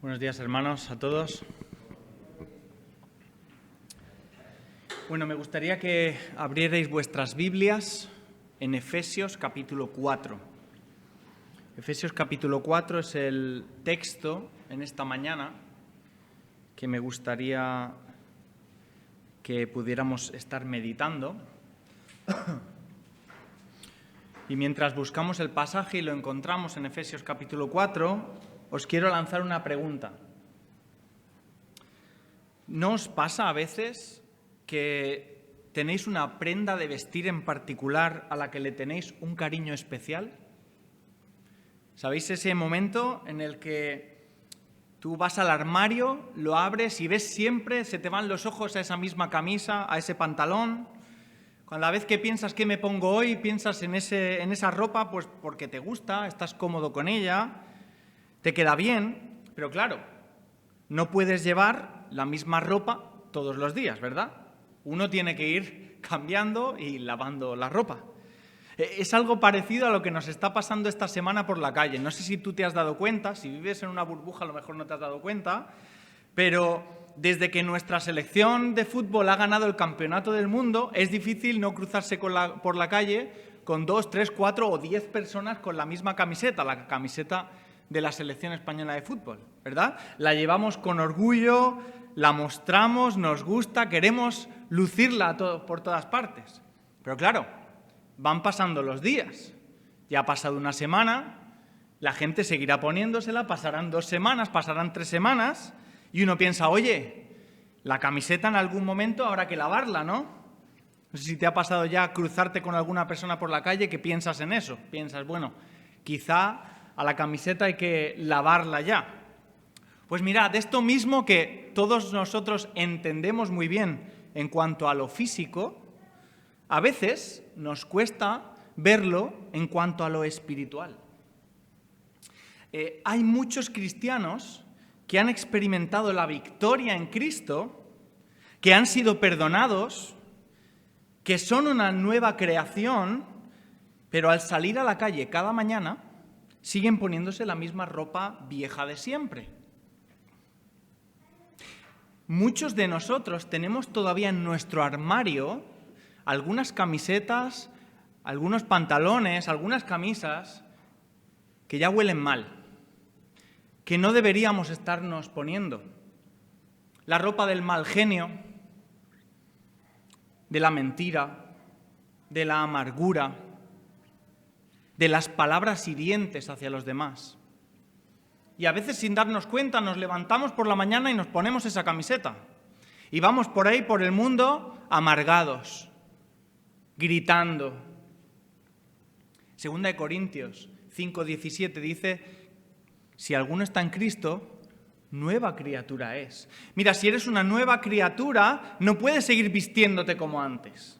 Buenos días, hermanos, a todos. Bueno, me gustaría que abrierais vuestras Biblias en Efesios capítulo 4. Efesios capítulo 4 es el texto en esta mañana que me gustaría que pudiéramos estar meditando. Y mientras buscamos el pasaje y lo encontramos en Efesios capítulo 4, os quiero lanzar una pregunta. ¿No os pasa a veces que tenéis una prenda de vestir en particular a la que le tenéis un cariño especial? ¿Sabéis ese momento en el que tú vas al armario, lo abres y ves siempre, se te van los ojos a esa misma camisa, a ese pantalón? Cada vez que piensas qué me pongo hoy, piensas en esa ropa, pues porque te gusta, estás cómodo con ella, te queda bien, pero claro, no puedes llevar la misma ropa todos los días, ¿verdad? Uno tiene que ir cambiando y lavando la ropa. Es algo parecido a lo que nos está pasando esta semana por la calle. No sé si tú te has dado cuenta, si vives en una burbuja a lo mejor no te has dado cuenta, pero desde que nuestra selección de fútbol ha ganado el campeonato del mundo, es difícil no cruzarse por la calle con 2, 3, 4 o 10 personas con la misma camiseta, la camiseta de la selección española de fútbol, ¿verdad? La llevamos con orgullo, la mostramos, nos gusta, queremos lucirla por todas partes. Pero claro, van pasando los días. Ya ha pasado una semana, la gente seguirá poniéndosela, pasarán 2 semanas, pasarán 3 semanas, y uno piensa, oye, la camiseta en algún momento habrá que lavarla, ¿no? No sé si te ha pasado ya cruzarte con alguna persona por la calle que piensas en eso. Piensas, bueno, quizá a la camiseta hay que lavarla ya. Pues mirad, esto mismo que todos nosotros entendemos muy bien en cuanto a lo físico, a veces nos cuesta verlo en cuanto a lo espiritual. Hay muchos cristianos que han experimentado la victoria en Cristo, que han sido perdonados, que son una nueva creación, pero al salir a la calle cada mañana siguen poniéndose la misma ropa vieja de siempre. Muchos de nosotros tenemos todavía en nuestro armario algunas camisetas, algunos pantalones, algunas camisas que ya huelen mal, que no deberíamos estarnos poniendo. La ropa del mal genio, de la mentira, de la amargura, de las palabras hirientes hacia los demás. Y a veces sin darnos cuenta nos levantamos por la mañana y nos ponemos esa camiseta. Y vamos por ahí, por el mundo, amargados, gritando. 2 Corintios 5:17 dice, si alguno está en Cristo, nueva criatura es. Mira, si eres una nueva criatura, no puedes seguir vistiéndote como antes.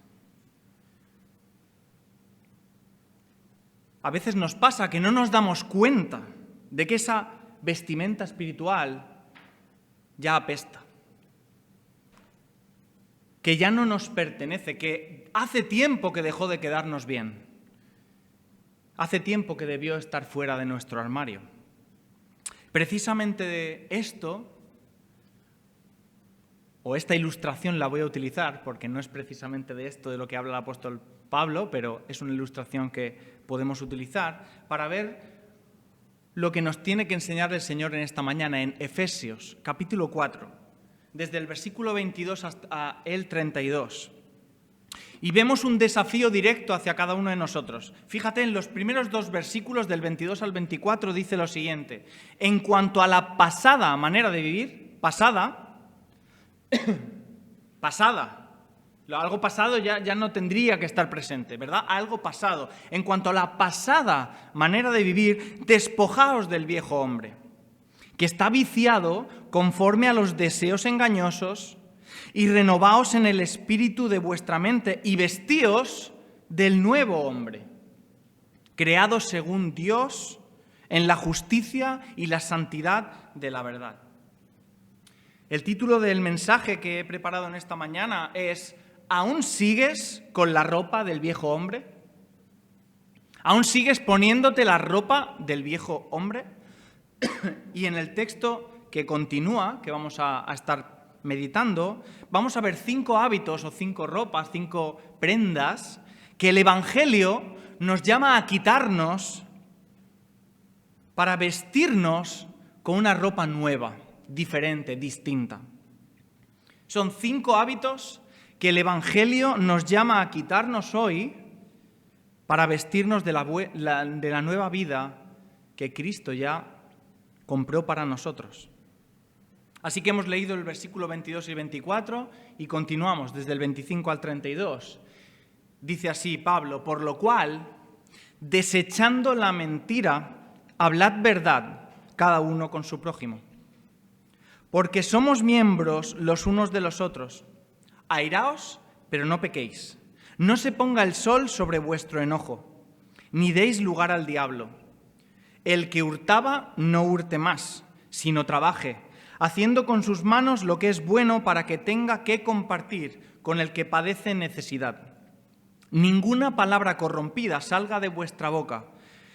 A veces nos pasa que no nos damos cuenta de que esa vestimenta espiritual ya apesta, que ya no nos pertenece, que hace tiempo que dejó de quedarnos bien, hace tiempo que debió estar fuera de nuestro armario. Precisamente de esto, o esta ilustración la voy a utilizar, porque no es precisamente de esto de lo que habla el apóstol Pablo, pero es una ilustración que podemos utilizar para ver lo que nos tiene que enseñar el Señor en esta mañana en Efesios, capítulo 4, desde el versículo 22 hasta el 32. Y vemos un desafío directo hacia cada uno de nosotros. Fíjate, en los primeros 2 versículos, del 22 al 24, dice lo siguiente. En cuanto a la pasada manera de vivir, pasada, algo pasado ya no tendría que estar presente, ¿verdad? Algo pasado. En cuanto a la pasada manera de vivir, despojaos del viejo hombre, que está viciado conforme a los deseos engañosos, y renovaos en el espíritu de vuestra mente, y vestíos del nuevo hombre, creado según Dios en la justicia y la santidad de la verdad. El título del mensaje que he preparado en esta mañana es ¿aún sigues con la ropa del viejo hombre? ¿Aún sigues poniéndote la ropa del viejo hombre? Y en el texto que continúa, que vamos a estar meditando, vamos a ver 5 hábitos o 5 ropas, 5 prendas que el Evangelio nos llama a quitarnos para vestirnos con una ropa nueva, diferente, distinta. Son 5 hábitos que el Evangelio nos llama a quitarnos hoy para vestirnos de la nueva vida que Cristo ya compró para nosotros. Así que hemos leído el versículo 22 y 24 y continuamos desde el 25 al 32. Dice así Pablo: por lo cual, desechando la mentira, hablad verdad cada uno con su prójimo. Porque somos miembros los unos de los otros. Airaos, pero no pequéis. No se ponga el sol sobre vuestro enojo, ni deis lugar al diablo. El que hurtaba, no hurte más, sino trabaje, haciendo con sus manos lo que es bueno para que tenga que compartir con el que padece necesidad. Ninguna palabra corrompida salga de vuestra boca,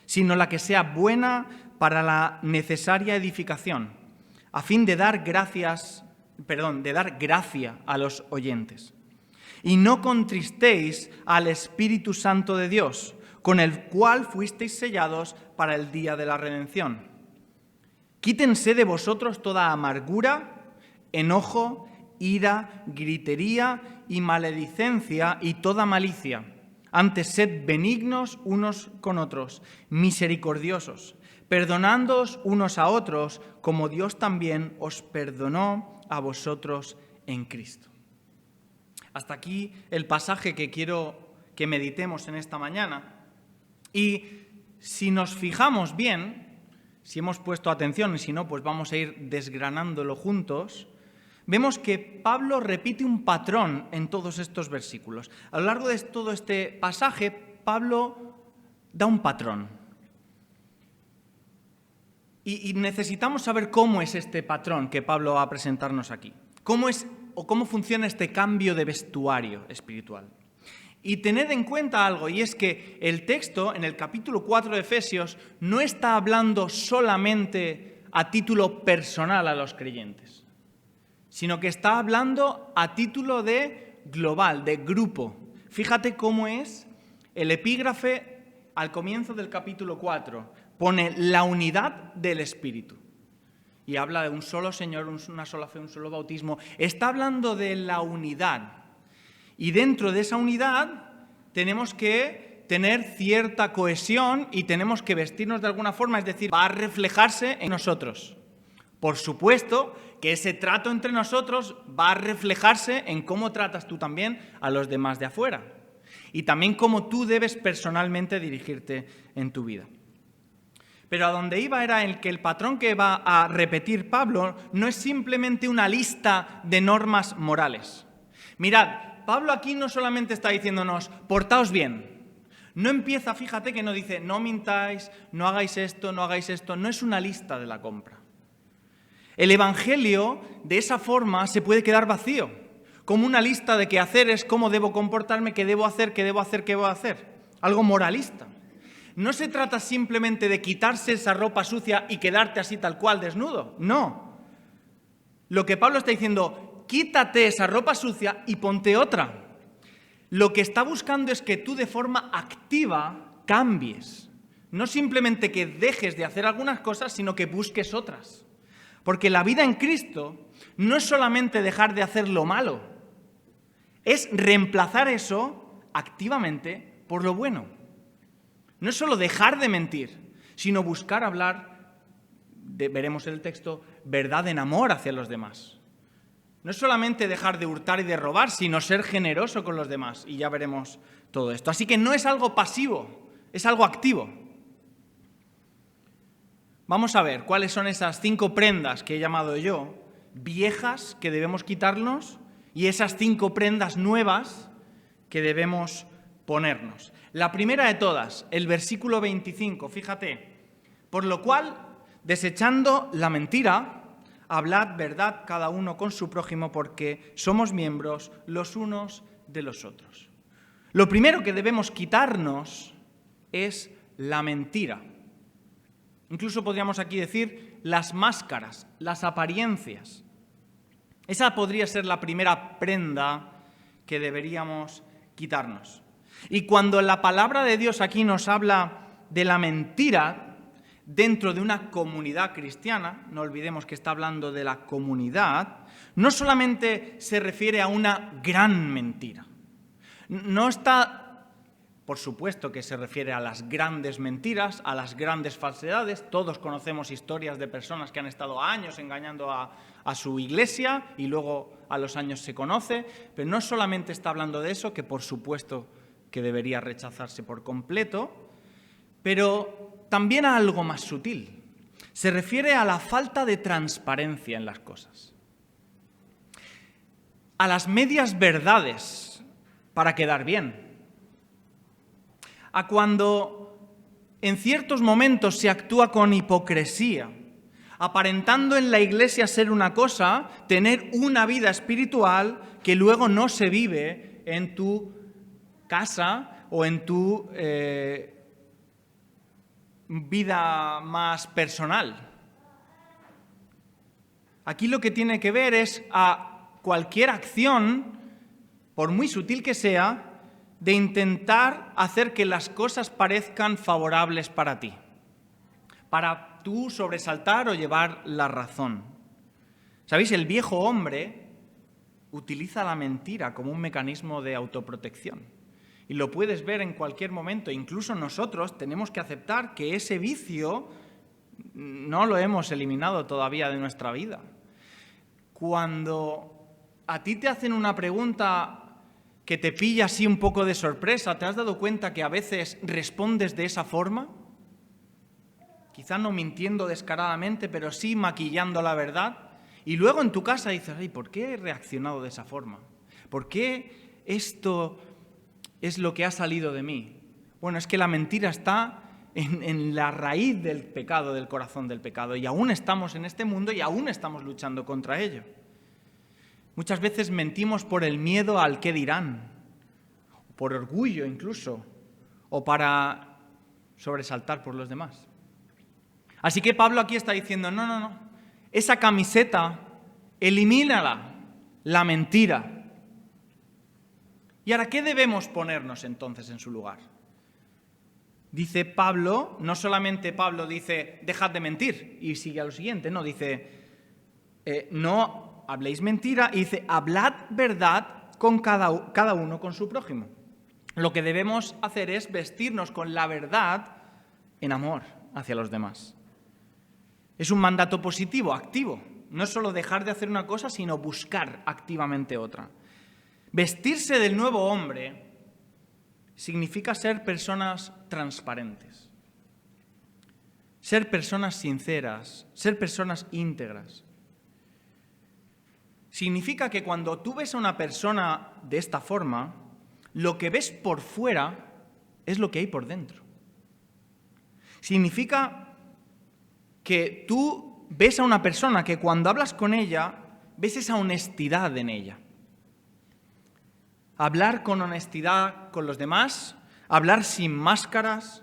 sino la que sea buena para la necesaria edificación, a fin de dar gracia a los oyentes. Y no contristéis al Espíritu Santo de Dios, con el cual fuisteis sellados para el día de la redención. Quítense de vosotros toda amargura, enojo, ira, gritería y maledicencia y toda malicia. Antes sed benignos unos con otros, misericordiosos, perdonándoos unos a otros, como Dios también os perdonó a vosotros en Cristo. Hasta aquí el pasaje que quiero que meditemos en esta mañana. Y si nos fijamos bien, si hemos puesto atención y si no, pues vamos a ir desgranándolo juntos, vemos que Pablo repite un patrón en todos estos versículos. A lo largo de todo este pasaje, Pablo da un patrón. Y necesitamos saber cómo es este patrón que Pablo va a presentarnos aquí. Cómo funciona este cambio de vestuario espiritual. Y tened en cuenta algo, y es que el texto en el capítulo 4 de Efesios no está hablando solamente a título personal a los creyentes, sino que está hablando a título de global, de grupo. Fíjate cómo es el epígrafe al comienzo del capítulo 4. Pone la unidad del Espíritu. Y habla de un solo Señor, una sola fe, un solo bautismo. Está hablando de la unidad. Y dentro de esa unidad tenemos que tener cierta cohesión y tenemos que vestirnos de alguna forma, es decir, va a reflejarse en nosotros. Por supuesto que ese trato entre nosotros va a reflejarse en cómo tratas tú también a los demás de afuera y también cómo tú debes personalmente dirigirte en tu vida. Pero a donde iba era el que el patrón que va a repetir Pablo no es simplemente una lista de normas morales. Mirad, Pablo aquí no solamente está diciéndonos, portaos bien. No empieza, fíjate que no dice, no mintáis, no hagáis esto, no hagáis esto. No es una lista de la compra. El Evangelio, de esa forma, se puede quedar vacío. Como una lista de quehaceres, cómo debo comportarme, qué debo hacer, qué debo hacer, qué debo hacer. Algo moralista. No se trata simplemente de quitarse esa ropa sucia y quedarte así tal cual, desnudo. No. Lo que Pablo está diciendo, quítate esa ropa sucia y ponte otra. Lo que está buscando es que tú de forma activa cambies. No simplemente que dejes de hacer algunas cosas, sino que busques otras. Porque la vida en Cristo no es solamente dejar de hacer lo malo, es reemplazar eso activamente por lo bueno. No es solo dejar de mentir, sino buscar hablar, veremos en el texto, verdad en amor hacia los demás. No es solamente dejar de hurtar y de robar, sino ser generoso con los demás. Y ya veremos todo esto. Así que no es algo pasivo, es algo activo. Vamos a ver cuáles son esas 5 prendas que he llamado yo, viejas, que debemos quitarnos, y esas 5 prendas nuevas que debemos ponernos. La primera de todas, el versículo 25, fíjate. Por lo cual, desechando la mentira, hablad verdad cada uno con su prójimo, porque somos miembros los unos de los otros. Lo primero que debemos quitarnos es la mentira. Incluso podríamos aquí decir las máscaras, las apariencias. Esa podría ser la primera prenda que deberíamos quitarnos. Y cuando la palabra de Dios aquí nos habla de la mentira dentro de una comunidad cristiana, no olvidemos que está hablando de la comunidad, no solamente se refiere a una gran mentira. No está... Por supuesto que se refiere a las grandes mentiras, a las grandes falsedades. Todos conocemos historias de personas que han estado años engañando a su iglesia y luego a los años se conoce. Pero no solamente está hablando de eso, que por supuesto que debería rechazarse por completo, pero también a algo más sutil. Se refiere a la falta de transparencia en las cosas. A las medias verdades para quedar bien. A cuando en ciertos momentos se actúa con hipocresía, aparentando en la iglesia ser una cosa, tener una vida espiritual que luego no se vive en tu casa o en tu vida más personal. Aquí lo que tiene que ver es a cualquier acción, por muy sutil que sea, de intentar hacer que las cosas parezcan favorables para ti, para tú sobresaltar o llevar la razón. ¿Sabéis? El viejo hombre utiliza la mentira como un mecanismo de autoprotección. Y lo puedes ver en cualquier momento. Incluso nosotros tenemos que aceptar que ese vicio no lo hemos eliminado todavía de nuestra vida. Cuando a ti te hacen una pregunta que te pilla así un poco de sorpresa, ¿te has dado cuenta que a veces respondes de esa forma? Quizá no mintiendo descaradamente, pero sí maquillando la verdad. Y luego en tu casa dices, ay, ¿por qué he reaccionado de esa forma? ¿Por qué esto es lo que ha salido de mí? Bueno, es que la mentira está en la raíz del pecado, del corazón del pecado. Y aún estamos en este mundo y aún estamos luchando contra ello. Muchas veces mentimos por el miedo al qué dirán, por orgullo incluso, o para sobresaltar por los demás. Así que Pablo aquí está diciendo, no, esa camiseta, elimínala, la mentira. ¿Y ahora qué debemos ponernos entonces en su lugar? Dice Pablo, no solamente Pablo dice, dejad de mentir, y sigue a lo siguiente, no, dice, no habléis mentira, y dice, hablad verdad con cada uno con su prójimo. Lo que debemos hacer es vestirnos con la verdad en amor hacia los demás. Es un mandato positivo, activo. No es solo dejar de hacer una cosa, sino buscar activamente otra. Vestirse del nuevo hombre significa ser personas transparentes, ser personas sinceras, ser personas íntegras. Significa que cuando tú ves a una persona de esta forma, lo que ves por fuera es lo que hay por dentro. Significa que tú ves a una persona que cuando hablas con ella, ves esa honestidad en ella. Hablar con honestidad con los demás, hablar sin máscaras,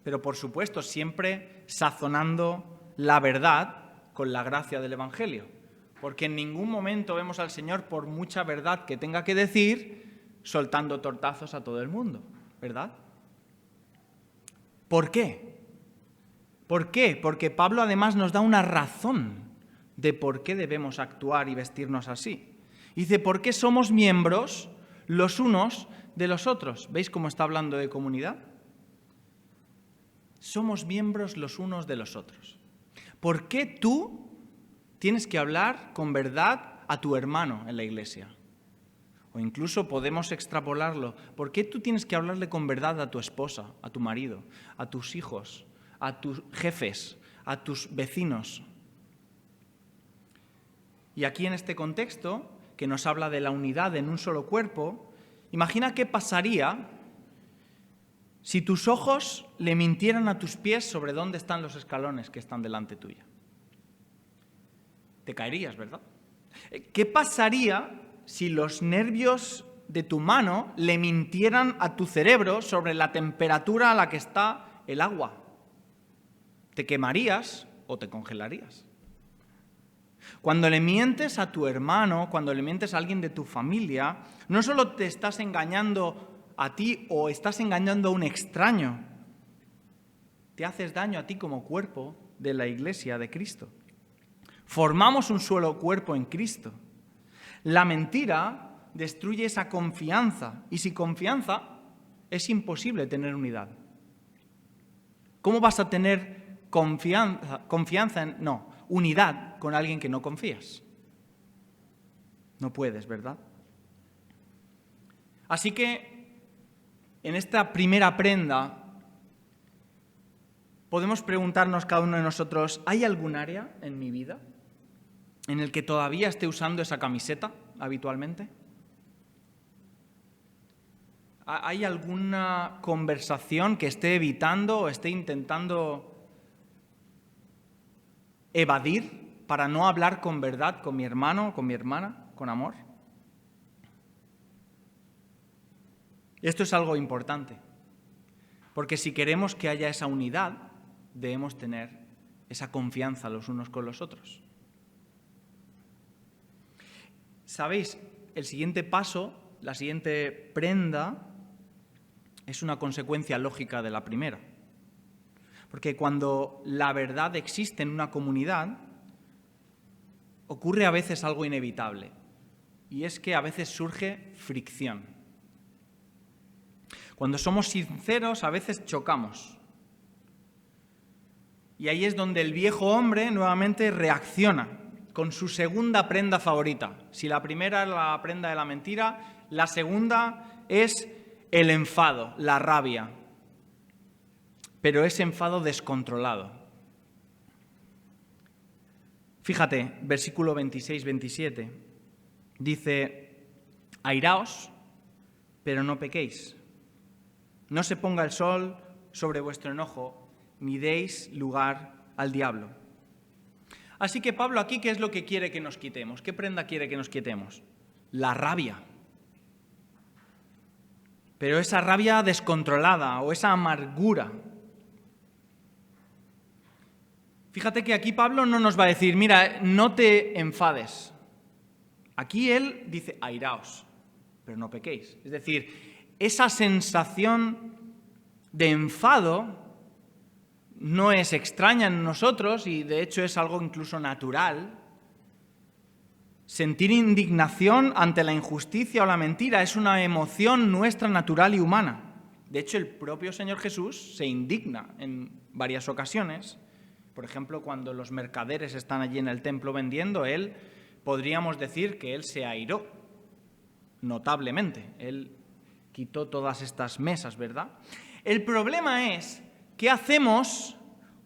pero por supuesto siempre sazonando la verdad con la gracia del Evangelio. Porque en ningún momento vemos al Señor, por mucha verdad que tenga que decir, soltando tortazos a todo el mundo, ¿verdad? ¿Por qué? ¿Por qué? Porque Pablo además nos da una razón de por qué debemos actuar y vestirnos así. Dice, ¿por qué somos miembros los unos de los otros? ¿Veis cómo está hablando de comunidad? Somos miembros los unos de los otros. ¿Por qué tú tienes que hablar con verdad a tu hermano en la iglesia? O incluso podemos extrapolarlo. ¿Por qué tú tienes que hablarle con verdad a tu esposa, a tu marido, a tus hijos, a tus jefes, a tus vecinos? Y aquí en este contexto, que nos habla de la unidad en un solo cuerpo, imagina qué pasaría si tus ojos le mintieran a tus pies sobre dónde están los escalones que están delante tuya. Te caerías, ¿verdad? ¿Qué pasaría si los nervios de tu mano le mintieran a tu cerebro sobre la temperatura a la que está el agua? te quemarías o te congelarías. Cuando le mientes a tu hermano, cuando le mientes a alguien de tu familia, no solo te estás engañando a ti o estás engañando a un extraño, te haces daño a ti como cuerpo de la Iglesia de Cristo. Formamos un solo cuerpo en Cristo. La mentira destruye esa confianza y sin confianza es imposible tener unidad. ¿Cómo vas a tener unidad con alguien que no confías? No puedes, ¿verdad? Así que en esta primera prenda podemos preguntarnos cada uno de nosotros, ¿hay algún área en mi vida en el que todavía esté usando esa camiseta habitualmente? ¿Hay alguna conversación que esté evitando o esté intentando evadir para no hablar con verdad con mi hermano, con mi hermana, con amor? Esto es algo importante, porque si queremos que haya esa unidad, debemos tener esa confianza los unos con los otros. ¿Sabéis? El siguiente paso, la siguiente prenda, es una consecuencia lógica de la primera. Porque cuando la verdad existe en una comunidad, ocurre a veces algo inevitable. Y es que a veces surge fricción. Cuando somos sinceros, a veces chocamos. Y ahí es donde el viejo hombre nuevamente reacciona con su segunda prenda favorita. Si la primera es la prenda de la mentira, la segunda es el enfado, la rabia, pero ese enfado descontrolado. Fíjate, versículo 26-27, dice, airaos, pero no pequéis. No se ponga el sol sobre vuestro enojo, ni deis lugar al diablo. Así que Pablo aquí, ¿qué es lo que quiere que nos quitemos? ¿Qué prenda quiere que nos quitemos? La rabia. Pero esa rabia descontrolada o esa amargura. Fíjate que aquí Pablo no nos va a decir, mira, no te enfades. Aquí él dice, airaos, pero no pequéis. Es decir, esa sensación de enfado no es extraña en nosotros y de hecho es algo incluso natural. Sentir indignación ante la injusticia o la mentira es una emoción nuestra natural y humana. De hecho, el propio Señor Jesús se indigna en varias ocasiones. Por ejemplo, cuando los mercaderes están allí en el templo vendiendo, él podríamos decir que él se airó notablemente. Él quitó todas estas mesas, ¿verdad? El problema es, ¿qué hacemos?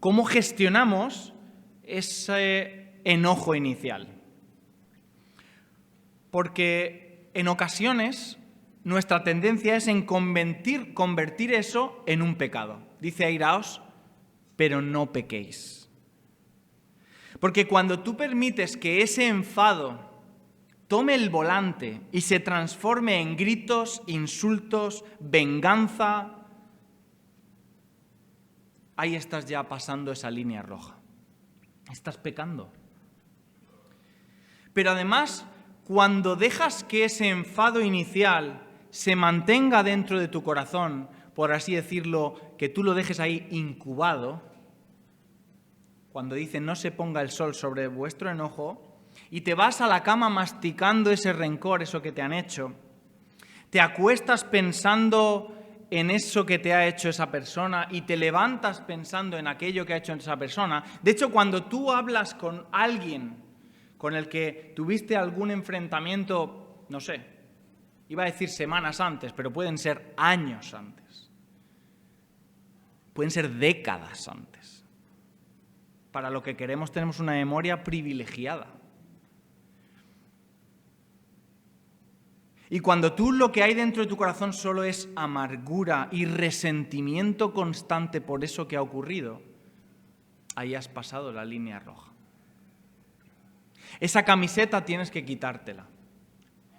¿Cómo gestionamos ese enojo inicial? Porque en ocasiones nuestra tendencia es en convertir eso en un pecado. Dice airaos, pero no pequéis. Porque cuando tú permites que ese enfado tome el volante y se transforme en gritos, insultos, venganza, ahí estás ya pasando esa línea roja. Estás pecando. Pero además, cuando dejas que ese enfado inicial se mantenga dentro de tu corazón, por así decirlo, que tú lo dejes ahí incubado, cuando dice no se ponga el sol sobre vuestro enojo, y te vas a la cama masticando ese rencor, eso que te han hecho, te acuestas pensando en eso que te ha hecho esa persona y te levantas pensando en aquello que ha hecho esa persona. De hecho, cuando tú hablas con alguien con el que tuviste algún enfrentamiento, no sé, iba a decir semanas antes, pero pueden ser años antes. Pueden ser décadas antes. Para lo que queremos tenemos una memoria privilegiada. Y cuando tú lo que hay dentro de tu corazón solo es amargura y resentimiento constante por eso que ha ocurrido, ahí has pasado la línea roja. Esa camiseta tienes que quitártela.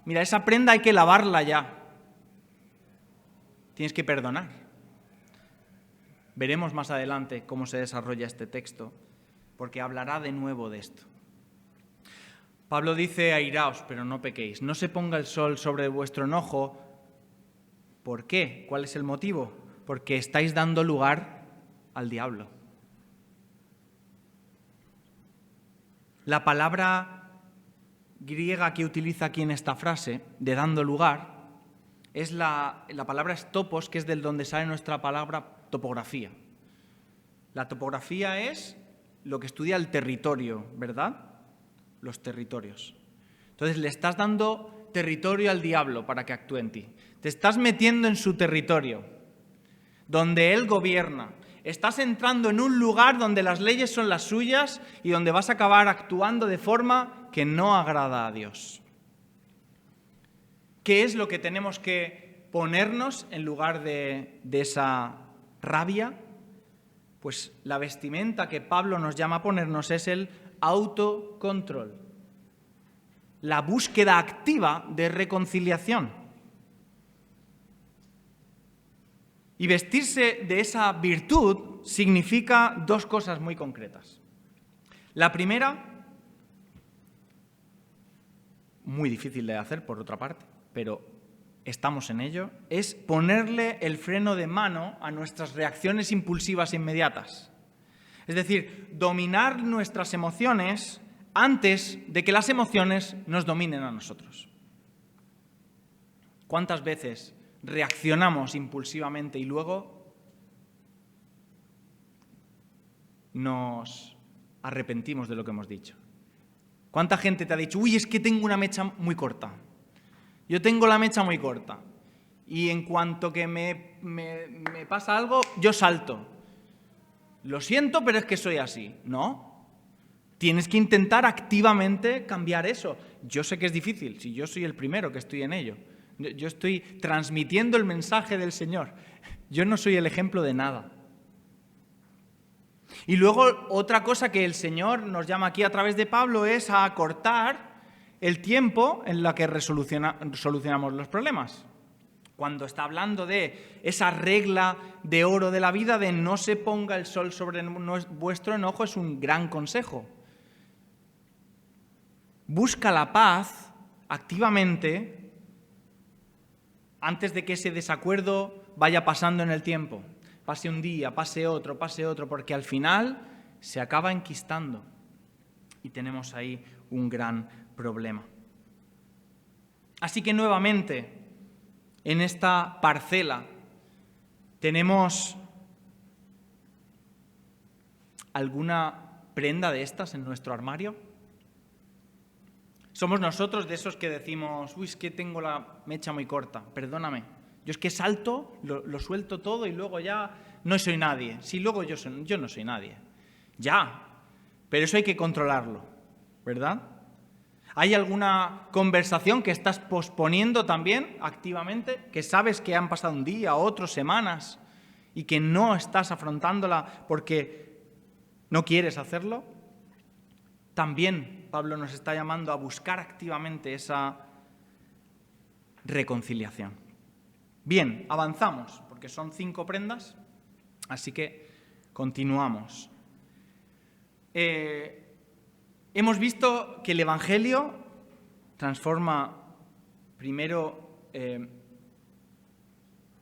Mira, esa prenda hay que lavarla ya. Tienes que perdonar. Veremos más adelante cómo se desarrolla este texto, porque hablará de nuevo de esto. Pablo dice, airaos, pero no pequéis. No se ponga el sol sobre vuestro enojo. ¿Por qué? ¿Cuál es el motivo? Porque estáis dando lugar al diablo. La palabra griega que utiliza aquí en esta frase, de dando lugar, es la palabra topos, que es del donde sale nuestra palabra topografía. La topografía es lo que estudia el territorio, ¿verdad? Los territorios. Entonces le estás dando territorio al diablo para que actúe en ti. Te estás metiendo en su territorio, donde él gobierna. Estás entrando en un lugar donde las leyes son las suyas y donde vas a acabar actuando de forma que no agrada a Dios. ¿Qué es lo que tenemos que ponernos en lugar de esa rabia? Pues la vestimenta que Pablo nos llama a ponernos es el autocontrol, la búsqueda activa de reconciliación. Y vestirse de esa virtud significa dos cosas muy concretas. La primera, muy difícil de hacer por otra parte, pero estamos en ello, es ponerle el freno de mano a nuestras reacciones impulsivas inmediatas. Es decir, dominar nuestras emociones antes de que las emociones nos dominen a nosotros. ¿Cuántas veces reaccionamos impulsivamente y luego nos arrepentimos de lo que hemos dicho? ¿Cuánta gente te ha dicho, uy, es que tengo una mecha muy corta? Yo tengo la mecha muy corta y en cuanto que me pasa algo, yo salto. Lo siento, pero es que soy así. No, tienes que intentar activamente cambiar eso. Yo sé que es difícil, si yo soy el primero que estoy en ello. Yo estoy transmitiendo el mensaje del Señor. Yo no soy el ejemplo de nada. Y luego otra cosa que el Señor nos llama aquí a través de Pablo es a acortar el tiempo en la que solucionamos los problemas. Cuando está hablando de esa regla de oro de la vida de no se ponga el sol sobre vuestro enojo, es un gran consejo. Busca la paz activamente antes de que ese desacuerdo vaya pasando en el tiempo. Pase un día, pase otro, porque al final se acaba enquistando y tenemos ahí un gran problema. Así que nuevamente, en esta parcela, ¿tenemos alguna prenda de estas en nuestro armario? Somos nosotros de esos que decimos, uy, es que tengo la mecha muy corta, perdóname. Yo es que salto, lo suelto todo y luego ya no soy nadie. Sí, luego yo no soy nadie. Ya, pero eso hay que controlarlo, ¿verdad? ¿Hay alguna conversación que estás posponiendo también activamente, que sabes que han pasado un día, otro, semanas, y que no estás afrontándola porque no quieres hacerlo? También Pablo nos está llamando a buscar activamente esa reconciliación. Bien, avanzamos, porque son 5 prendas, así que continuamos. Hemos visto que el Evangelio transforma primero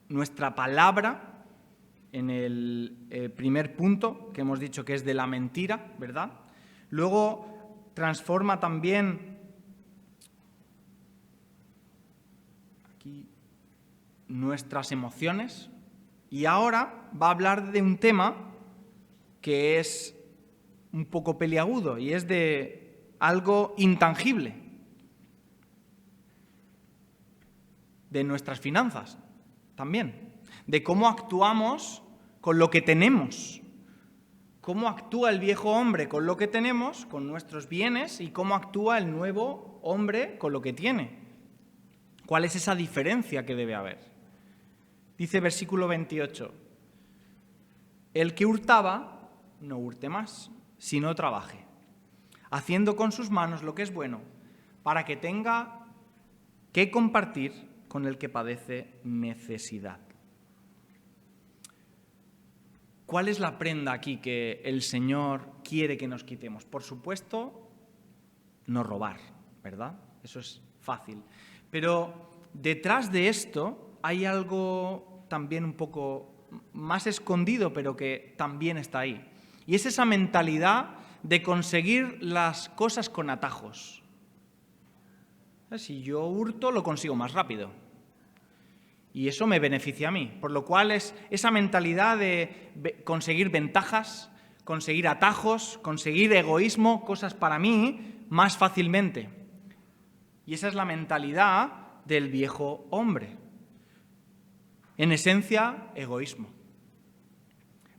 nuestra palabra en el primer punto, que hemos dicho que es de la mentira, ¿verdad? Luego transforma también aquí nuestras emociones y ahora va a hablar de un tema que es un poco peliagudo y es de algo intangible, de nuestras finanzas también, de cómo actuamos con lo que tenemos, cómo actúa el viejo hombre con lo que tenemos, con nuestros bienes, y cómo actúa el nuevo hombre con lo que tiene. ¿Cuál es esa diferencia que debe haber? Dice versículo 28, el que hurtaba, no hurte más, sino trabaje, haciendo con sus manos lo que es bueno, para que tenga que compartir con el que padece necesidad. ¿cuál es la prenda aquí que el Señor quiere que nos quitemos? Por supuesto, no robar, ¿verdad? Eso es fácil. Pero detrás de esto hay algo también un poco más escondido, pero que también está ahí. Y es esa mentalidad de conseguir las cosas con atajos. Si yo hurto, lo consigo más rápido. Y eso me beneficia a mí. Por lo cual es esa mentalidad de conseguir ventajas, conseguir atajos, conseguir egoísmo, cosas para mí, más fácilmente. Y esa es la mentalidad del viejo hombre. En esencia, egoísmo.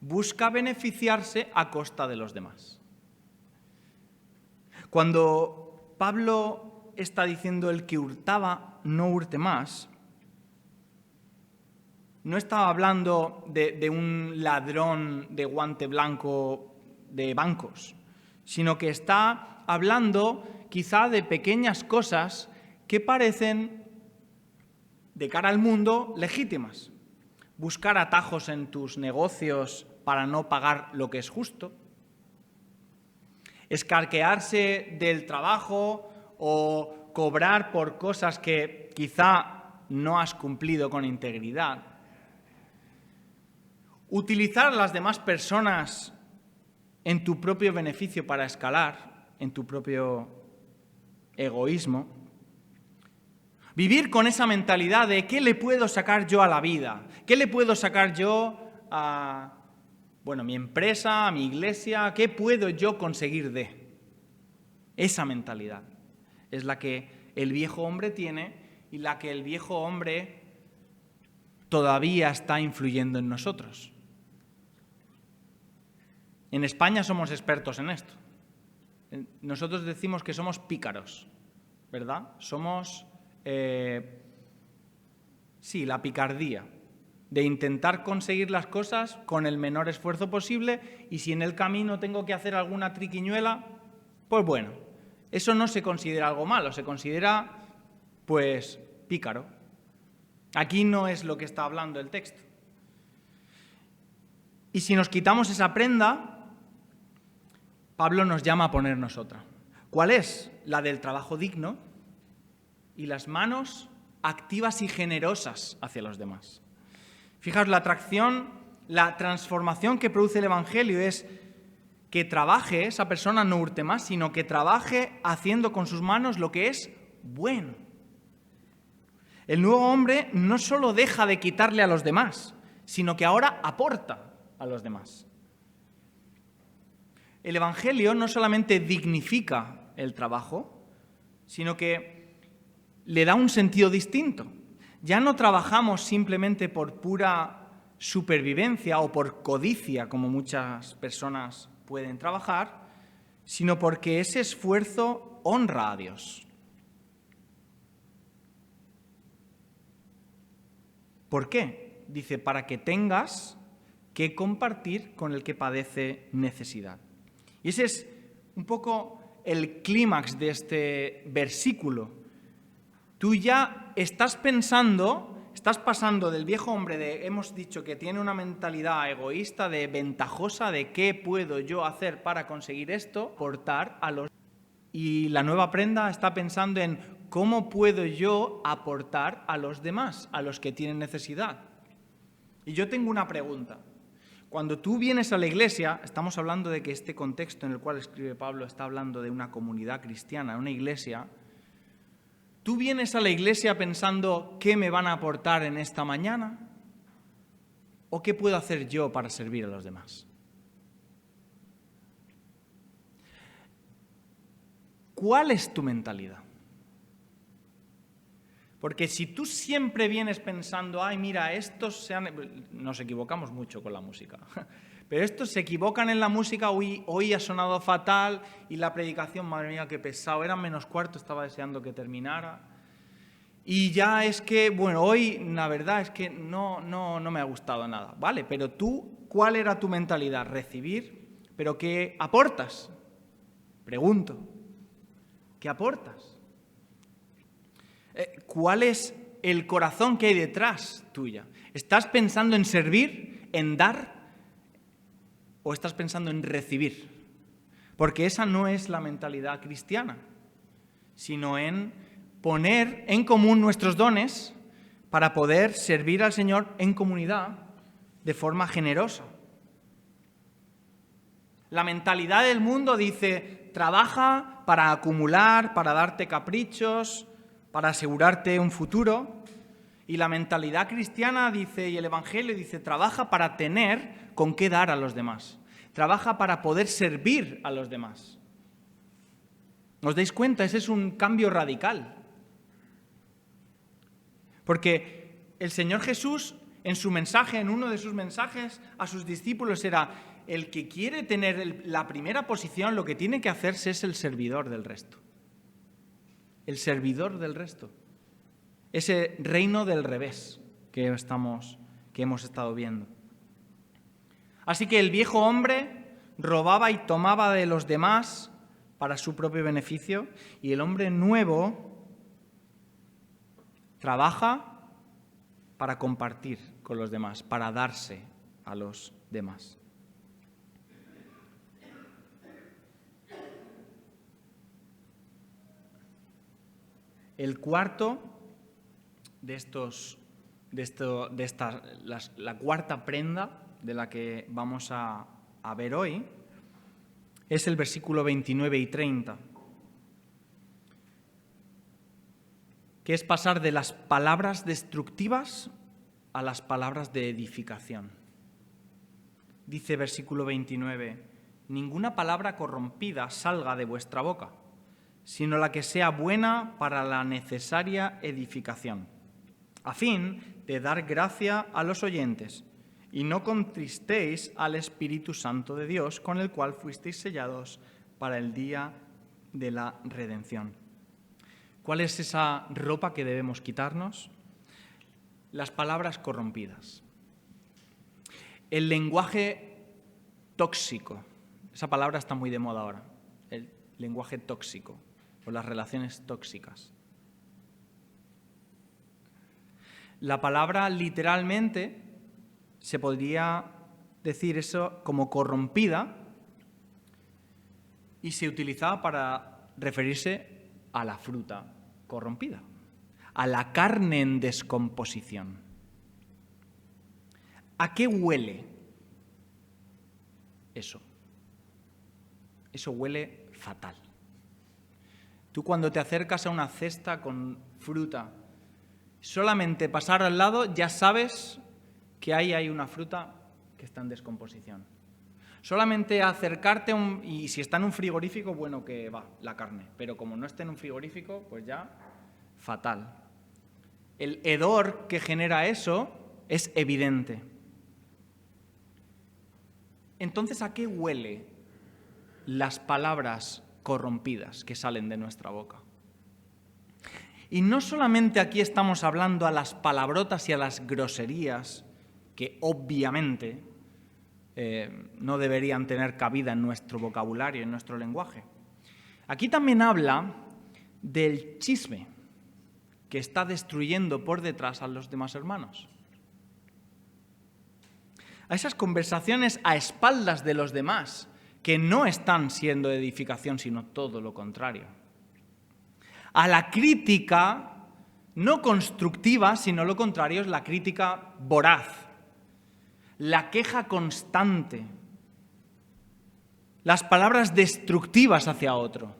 Busca beneficiarse a costa de los demás. Cuando Pablo está diciendo el que hurtaba no hurte más, no estaba hablando de un ladrón de guante blanco de bancos, sino que está hablando quizá de pequeñas cosas que parecen, de cara al mundo, legítimas. Buscar atajos en tus negocios para no pagar lo que es justo. Escarquearse del trabajo o cobrar por cosas que quizá no has cumplido con integridad. Utilizar a las demás personas en tu propio beneficio para escalar, en tu propio egoísmo. Vivir con esa mentalidad de ¿qué le puedo sacar yo a la vida? ¿Qué le puedo sacar yo a mi empresa, a mi iglesia? ¿Qué puedo yo conseguir de? Esa mentalidad es la que el viejo hombre tiene y la que el viejo hombre todavía está influyendo en nosotros. En España somos expertos en esto. Nosotros decimos que somos pícaros, ¿verdad? Somos, la picardía, de intentar conseguir las cosas con el menor esfuerzo posible y si en el camino tengo que hacer alguna triquiñuela, pues bueno, eso no se considera algo malo, se considera, pues, pícaro. Aquí no es lo que está hablando el texto. Y si nos quitamos esa prenda, Pablo nos llama a ponernos otra. ¿Cuál es? La del trabajo digno y las manos activas y generosas hacia los demás. Fijaos, la atracción, la transformación que produce el Evangelio es que trabaje, esa persona no hurte más, sino que trabaje haciendo con sus manos lo que es bueno. El nuevo hombre no solo deja de quitarle a los demás, sino que ahora aporta a los demás. El Evangelio no solamente dignifica el trabajo, sino que le da un sentido distinto. Ya no trabajamos simplemente por pura supervivencia o por codicia, como muchas personas pueden trabajar, sino porque ese esfuerzo honra a Dios. ¿Por qué? Dice, para que tengas que compartir con el que padece necesidad. Y ese es un poco el clímax de este versículo. Tú ya estás pasando del viejo hombre hemos dicho que tiene una mentalidad egoísta, de ventajosa, de qué puedo yo hacer para conseguir esto, aportar a los... Y la nueva prenda está pensando en cómo puedo yo aportar a los demás, a los que tienen necesidad. Y yo tengo una pregunta. Cuando tú vienes a la iglesia, estamos hablando de que este contexto en el cual escribe Pablo está hablando de una comunidad cristiana, una iglesia. ¿Tú vienes a la iglesia pensando qué me van a aportar en esta mañana? ¿O qué puedo hacer yo para servir a los demás? ¿Cuál es tu mentalidad? Porque si tú siempre vienes pensando, ay, mira, nos equivocamos mucho con la música, pero estos se equivocan en la música, hoy ha sonado fatal y la predicación, madre mía, qué pesado, eran -4, estaba deseando que terminara. Y ya es que, hoy la verdad es que no me ha gustado nada. Vale, pero tú, ¿cuál era tu mentalidad? Recibir, pero ¿qué aportas? Pregunto, ¿qué aportas? ¿Cuál es el corazón que hay detrás tuya? ¿Estás pensando en servir, en dar, o estás pensando en recibir? Porque esa no es la mentalidad cristiana, sino en poner en común nuestros dones para poder servir al Señor en comunidad de forma generosa. La mentalidad del mundo dice, trabaja para acumular, para darte caprichos, para asegurarte un futuro. Y la mentalidad cristiana dice, y el Evangelio dice, trabaja para tener con qué dar a los demás. Trabaja para poder servir a los demás. ¿Os dais cuenta? Ese es un cambio radical. Porque el Señor Jesús, en su mensaje, en uno de sus mensajes a sus discípulos, era: el que quiere tener la primera posición, lo que tiene que hacerse es el servidor del resto. El servidor del resto. Ese reino del revés que hemos estado viendo. Así que el viejo hombre robaba y tomaba de los demás para su propio beneficio, y el hombre nuevo trabaja para compartir con los demás, para darse a los demás. El cuarto la cuarta prenda de la que vamos a ver hoy es el versículo 29 y 30, que es pasar de las palabras destructivas a las palabras de edificación. Dice versículo 29, ninguna palabra corrompida salga de vuestra boca, sino la que sea buena para la necesaria edificación, a fin de dar gracia a los oyentes, y no contristéis al Espíritu Santo de Dios, con el cual fuisteis sellados para el día de la redención. ¿Cuál es esa ropa que debemos quitarnos? Las palabras corrompidas. El lenguaje tóxico. Esa palabra está muy de moda ahora. El lenguaje tóxico o las relaciones tóxicas. La palabra literalmente se podría decir eso como corrompida y se utilizaba para referirse a la fruta corrompida, a la carne en descomposición. ¿A qué huele eso? Eso huele fatal. Tú cuando te acercas a una cesta con fruta, solamente pasar al lado ya sabes que ahí hay una fruta que está en descomposición. Solamente acercarte, y si está en un frigorífico, bueno, que va, la carne. Pero como no está en un frigorífico, pues ya, fatal. El hedor que genera eso es evidente. Entonces, ¿a qué huele las palabras corrompidas que salen de nuestra boca? Y no solamente aquí estamos hablando a las palabrotas y a las groserías, que obviamente no deberían tener cabida en nuestro vocabulario, en nuestro lenguaje. Aquí también habla del chisme que está destruyendo por detrás a los demás hermanos. A esas conversaciones a espaldas de los demás que no están siendo de edificación, sino todo lo contrario. A la crítica no constructiva, sino lo contrario, es la crítica voraz. La queja constante, las palabras destructivas hacia otro.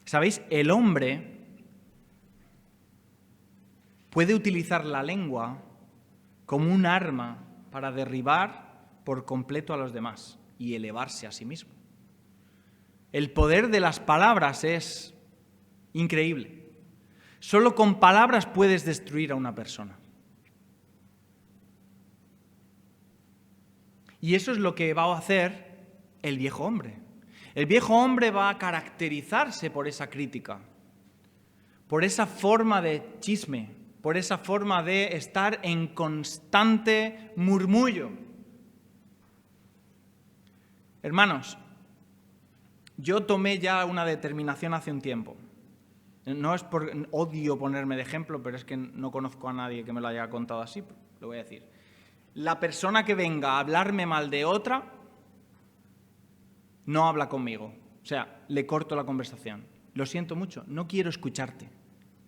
¿Sabéis? El hombre puede utilizar la lengua como un arma para derribar por completo a los demás y elevarse a sí mismo. El poder de las palabras es increíble. Solo con palabras puedes destruir a una persona. Y eso es lo que va a hacer el viejo hombre. El viejo hombre va a caracterizarse por esa crítica, por esa forma de chisme, por esa forma de estar en constante murmullo. Hermanos, yo tomé ya una determinación hace un tiempo. No es por odio ponerme de ejemplo, pero es que no conozco a nadie que me lo haya contado así, lo voy a decir. La persona que venga a hablarme mal de otra no habla conmigo. O sea, le corto la conversación. Lo siento mucho, no quiero escucharte.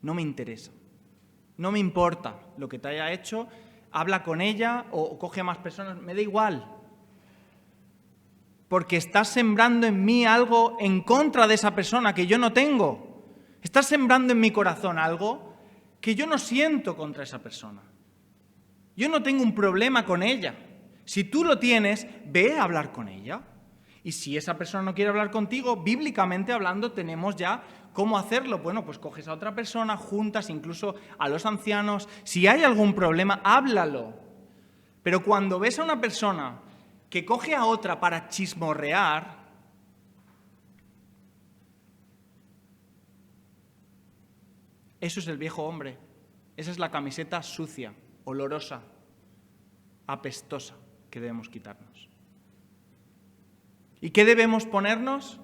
No me interesa. No me importa lo que te haya hecho. Habla con ella o coge a más personas. Me da igual. Porque estás sembrando en mí algo en contra de esa persona que yo no tengo. Estás sembrando en mi corazón algo que yo no siento contra esa persona. Yo no tengo un problema con ella. Si tú lo tienes, ve a hablar con ella. Y si esa persona no quiere hablar contigo, bíblicamente hablando, tenemos ya cómo hacerlo. Bueno, pues coges a otra persona, juntas, incluso a los ancianos. Si hay algún problema, háblalo. Pero cuando ves a una persona que coge a otra para chismorrear, eso es el viejo hombre. Esa es la camiseta sucia, olorosa, apestosa que debemos quitarnos. ¿Y qué debemos ponernos?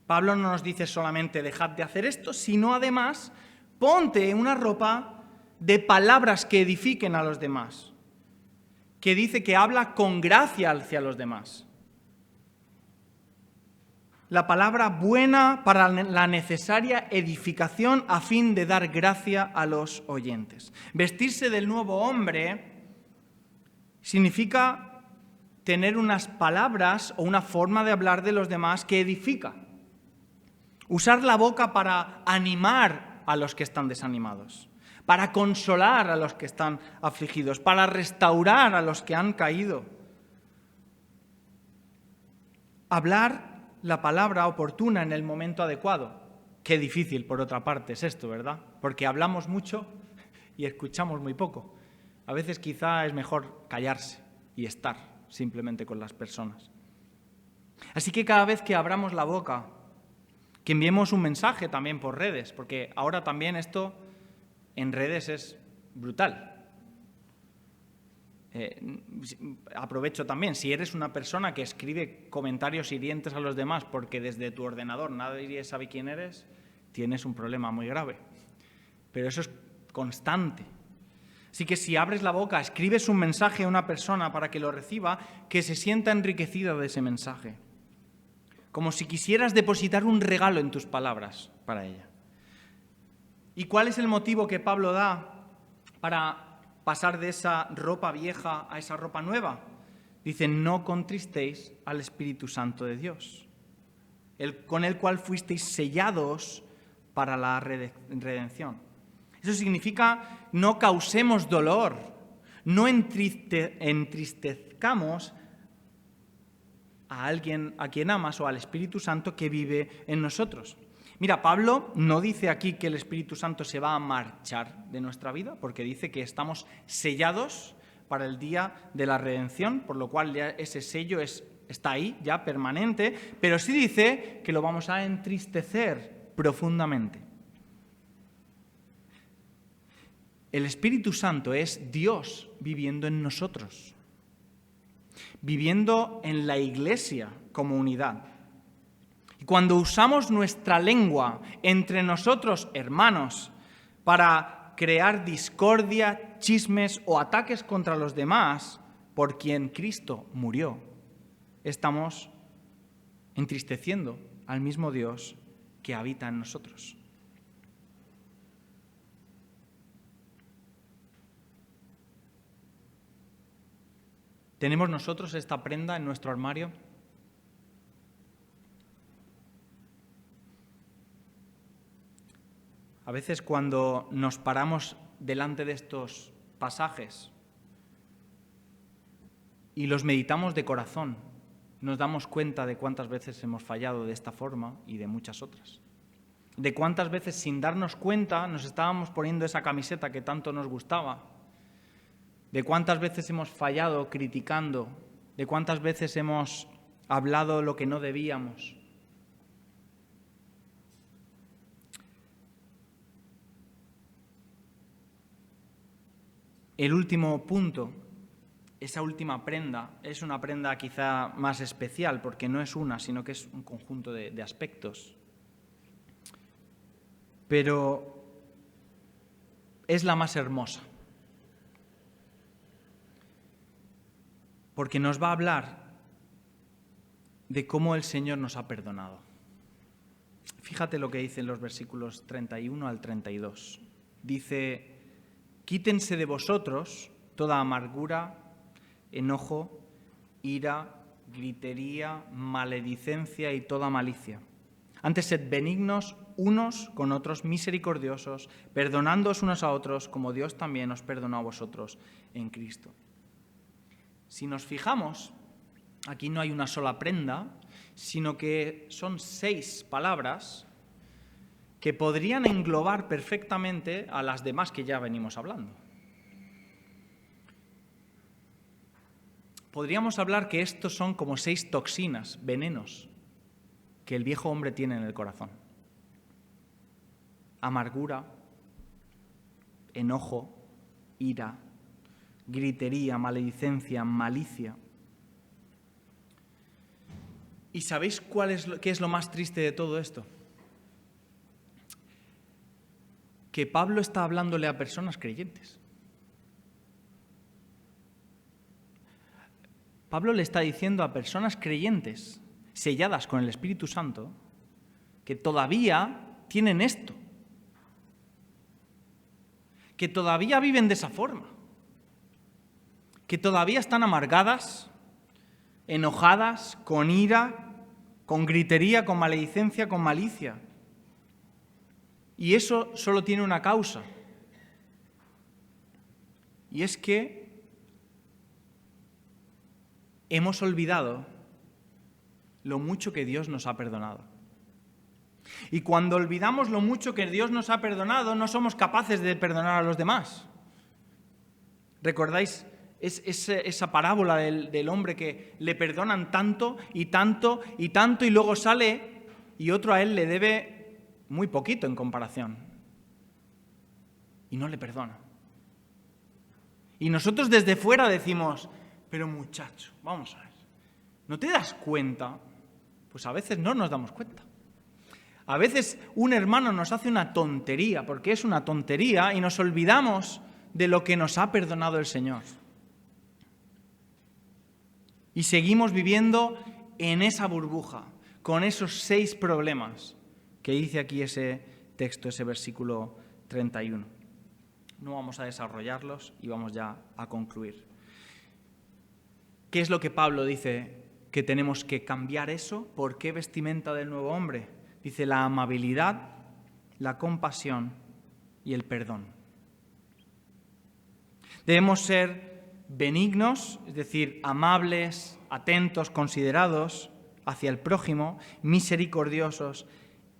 Pablo no nos dice solamente dejad de hacer esto, sino además ponte una ropa de palabras que edifiquen a los demás, que dice que habla con gracia hacia los demás. La palabra buena para la necesaria edificación a fin de dar gracia a los oyentes. Vestirse del nuevo hombre significa tener unas palabras o una forma de hablar de los demás que edifica. Usar la boca para animar a los que están desanimados, para consolar a los que están afligidos, para restaurar a los que han caído. Hablar la palabra oportuna en el momento adecuado. Qué difícil, por otra parte, es esto, ¿verdad? Porque hablamos mucho y escuchamos muy poco. A veces quizá es mejor callarse y estar simplemente con las personas. Así que cada vez que abramos la boca, que enviemos un mensaje también por redes, porque ahora también esto en redes es brutal. Aprovecho también, si eres una persona que escribe comentarios hirientes a los demás porque desde tu ordenador nadie sabe quién eres, tienes un problema muy grave. Pero eso es constante. Así que si abres la boca, escribes un mensaje a una persona para que lo reciba, que se sienta enriquecida de ese mensaje. Como si quisieras depositar un regalo en tus palabras para ella. ¿Y cuál es el motivo que Pablo da para pasar de esa ropa vieja a esa ropa nueva? Dice, no contristéis al Espíritu Santo de Dios, con el cual fuisteis sellados para la redención. Eso significa no causemos dolor, no entristezcamos a alguien a quien amas o al Espíritu Santo que vive en nosotros. Mira, Pablo no dice aquí que el Espíritu Santo se va a marchar de nuestra vida, porque dice que estamos sellados para el día de la redención, por lo cual ya ese sello está ahí, ya permanente, pero sí dice que lo vamos a entristecer profundamente. El Espíritu Santo es Dios viviendo en nosotros, viviendo en la Iglesia como unidad. Y cuando usamos nuestra lengua entre nosotros, hermanos, para crear discordia, chismes o ataques contra los demás por quien Cristo murió, estamos entristeciendo al mismo Dios que habita en nosotros. ¿Tenemos nosotros esta prenda en nuestro armario? A veces cuando nos paramos delante de estos pasajes y los meditamos de corazón, nos damos cuenta de cuántas veces hemos fallado de esta forma y de muchas otras. De cuántas veces sin darnos cuenta nos estábamos poniendo esa camiseta que tanto nos gustaba. De cuántas veces hemos fallado criticando, de cuántas veces hemos hablado lo que no debíamos. El último punto, esa última prenda, es una prenda quizá más especial, porque no es una, sino que es un conjunto de aspectos. pero es la más hermosa. Porque nos va a hablar de cómo el Señor nos ha perdonado. Fíjate lo que dice en los versículos 31 al 32. Dice: quítense de vosotros toda amargura, enojo, ira, gritería, maledicencia y toda malicia. Antes sed benignos unos con otros, misericordiosos, perdonándoos unos a otros, como Dios también os perdonó a vosotros en Cristo. Si nos fijamos, aquí no hay una sola prenda, sino que son 6 palabras que podrían englobar perfectamente a las demás que ya venimos hablando. Podríamos hablar que estos son como 6 toxinas, venenos, que el viejo hombre tiene en el corazón. Amargura, enojo, ira, gritería, maledicencia, malicia. ¿Y sabéis qué es lo más triste de todo esto? Que Pablo está hablándole a personas creyentes. Pablo le está diciendo a personas creyentes, selladas con el Espíritu Santo, que todavía tienen esto, que todavía viven de esa forma, que todavía están amargadas, enojadas, con ira, con gritería, con maledicencia, con malicia. Y eso solo tiene una causa, y es que hemos olvidado lo mucho que Dios nos ha perdonado. Y cuando olvidamos lo mucho que Dios nos ha perdonado, no somos capaces de perdonar a los demás. ¿Recordáis esa parábola del hombre que le perdonan tanto y tanto y tanto y luego sale y otro a él le debe muy poquito en comparación? Y no le perdona. Y nosotros desde fuera decimos: pero muchacho, vamos a ver, ¿no te das cuenta? Pues a veces no nos damos cuenta. A veces un hermano nos hace una tontería, porque es una tontería, y nos olvidamos de lo que nos ha perdonado el Señor. Y seguimos viviendo en esa burbuja, con esos 6 problemas que dice aquí ese texto, ese versículo 31. No vamos a desarrollarlos y vamos ya a concluir. ¿Qué es lo que Pablo dice que tenemos que cambiar eso? ¿Por qué vestimenta del nuevo hombre? Dice: la amabilidad, la compasión y el perdón. Debemos ser benignos, es decir, amables, atentos, considerados hacia el prójimo, misericordiosos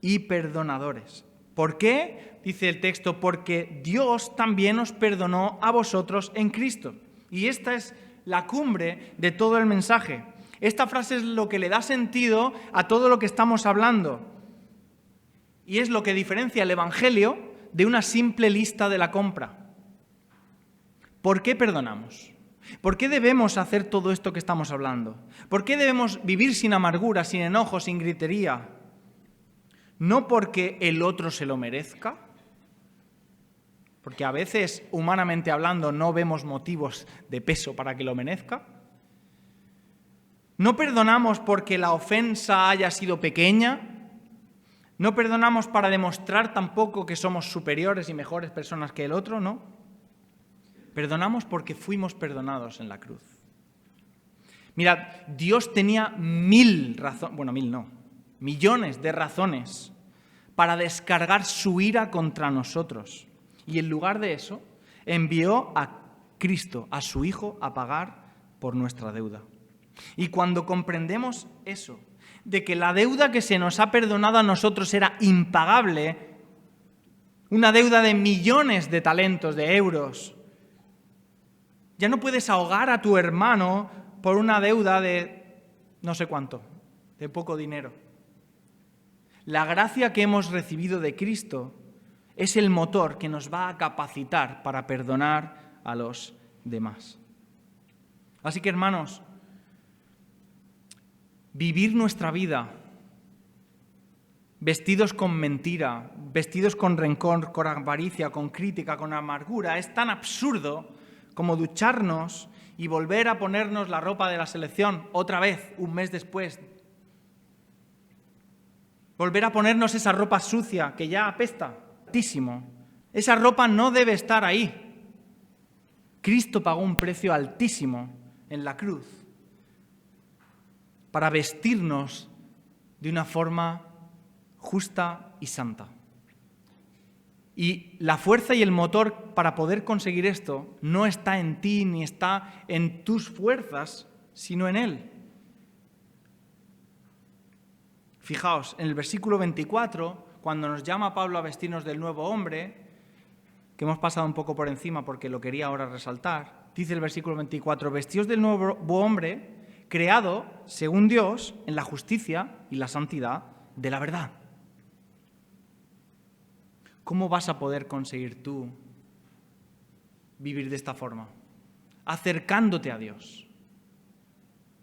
y perdonadores. ¿Por qué? Dice el texto: porque Dios también os perdonó a vosotros en Cristo. Y esta es la cumbre de todo el mensaje. Esta frase es lo que le da sentido a todo lo que estamos hablando. Y es lo que diferencia el Evangelio de una simple lista de la compra. ¿Por qué perdonamos? ¿Por qué debemos hacer todo esto que estamos hablando? ¿Por qué debemos vivir sin amargura, sin enojo, sin gritería? No porque el otro se lo merezca, porque a veces, humanamente hablando, no vemos motivos de peso para que lo merezca. No perdonamos porque la ofensa haya sido pequeña. No perdonamos para demostrar tampoco que somos superiores y mejores personas que el otro, no. Perdonamos porque fuimos perdonados en la cruz. Mirad, Dios tenía millones de razones para descargar su ira contra nosotros. Y en lugar de eso, envió a Cristo, a su Hijo, a pagar por nuestra deuda. Y cuando comprendemos eso, de que la deuda que se nos ha perdonado a nosotros era impagable, una deuda de millones de talentos, de euros, ya no puedes ahogar a tu hermano por una deuda de no sé cuánto, de poco dinero. La gracia que hemos recibido de Cristo es el motor que nos va a capacitar para perdonar a los demás. Así que, hermanos, vivir nuestra vida vestidos con mentira, vestidos con rencor, con avaricia, con crítica, con amargura. Es tan absurdo como ducharnos y volver a ponernos la ropa de la selección otra vez, un mes después. Volver a ponernos esa ropa sucia que ya apesta altísimo. Esa ropa no debe estar ahí. Cristo pagó un precio altísimo en la cruz para vestirnos de una forma justa y santa. Y la fuerza y el motor para poder conseguir esto no está en ti ni está en tus fuerzas, sino en Él. Fijaos, en el versículo 24, cuando nos llama Pablo a vestirnos del nuevo hombre, que hemos pasado un poco por encima porque lo quería ahora resaltar, dice el versículo 24, vestíos del nuevo hombre, creado, según Dios, en la justicia y la santidad de la verdad. ¿Cómo vas a poder conseguir tú vivir de esta forma? Acercándote a Dios.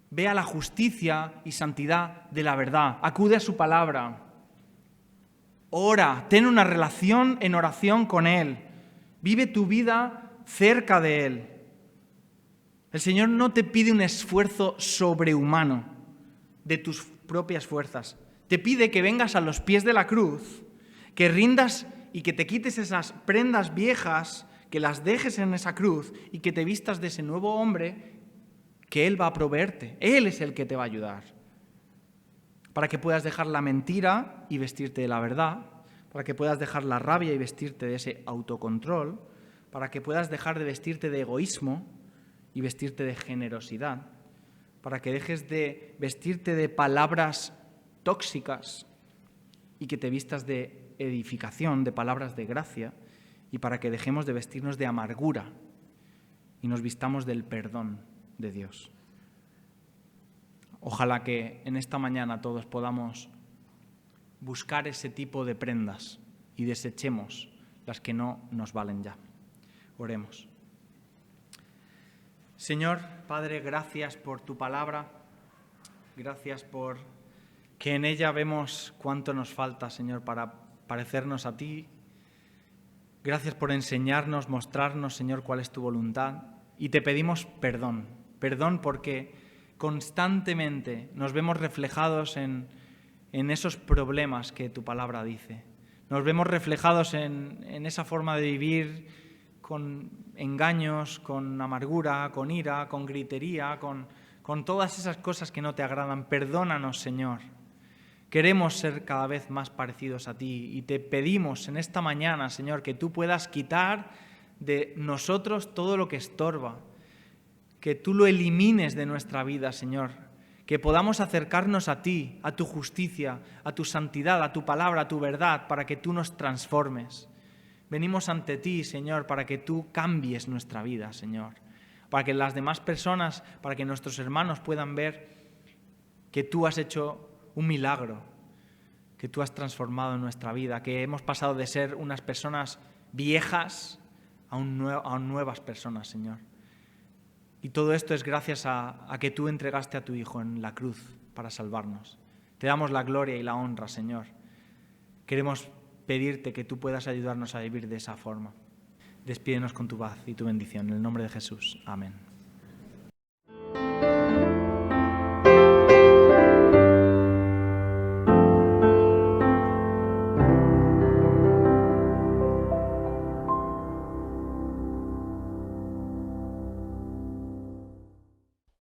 Ve a la justicia y santidad de la verdad. Acude a su palabra. Ora, ten una relación en oración con Él. Vive tu vida cerca de Él. El Señor no te pide un esfuerzo sobrehumano de tus propias fuerzas. Te pide que vengas a los pies de la cruz, que rindas y que te quites esas prendas viejas, que las dejes en esa cruz y que te vistas de ese nuevo hombre que Él va a proveerte. Él es el que te va a ayudar. Para que puedas dejar la mentira y vestirte de la verdad, para que puedas dejar la rabia y vestirte de ese autocontrol, para que puedas dejar de vestirte de egoísmo y vestirte de generosidad, para que dejes de vestirte de palabras tóxicas y que te vistas de edificación, de palabras de gracia, y para que dejemos de vestirnos de amargura y nos vistamos del perdón de Dios. Ojalá que en esta mañana todos podamos buscar ese tipo de prendas y desechemos las que no nos valen ya. Oremos. Señor, Padre, gracias por tu palabra. Gracias por que en ella vemos cuánto nos falta, Señor, para parecernos a ti. Gracias por enseñarnos, mostrarnos, Señor, cuál es tu voluntad. Y te pedimos perdón. Perdón porque constantemente nos vemos reflejados en esos problemas que tu palabra dice. Nos vemos reflejados en esa forma de vivir con engaños, con amargura, con ira, con gritería, con todas esas cosas que no te agradan. Perdónanos, Señor. Queremos ser cada vez más parecidos a ti y te pedimos en esta mañana, Señor, que tú puedas quitar de nosotros todo lo que estorba, que tú lo elimines de nuestra vida, Señor, que podamos acercarnos a ti, a tu justicia, a tu santidad, a tu palabra, a tu verdad, para que tú nos transformes. Venimos ante ti, Señor, para que tú cambies nuestra vida, Señor, para que las demás personas, para que nuestros hermanos puedan ver que tú has hecho un milagro, que tú has transformado nuestra vida, que hemos pasado de ser unas personas viejas a nuevas personas, Señor. Y todo esto es gracias a que tú entregaste a tu Hijo en la cruz para salvarnos. Te damos la gloria y la honra, Señor. Queremos pedirte que tú puedas ayudarnos a vivir de esa forma. Despídenos con tu paz y tu bendición. En el nombre de Jesús. Amén.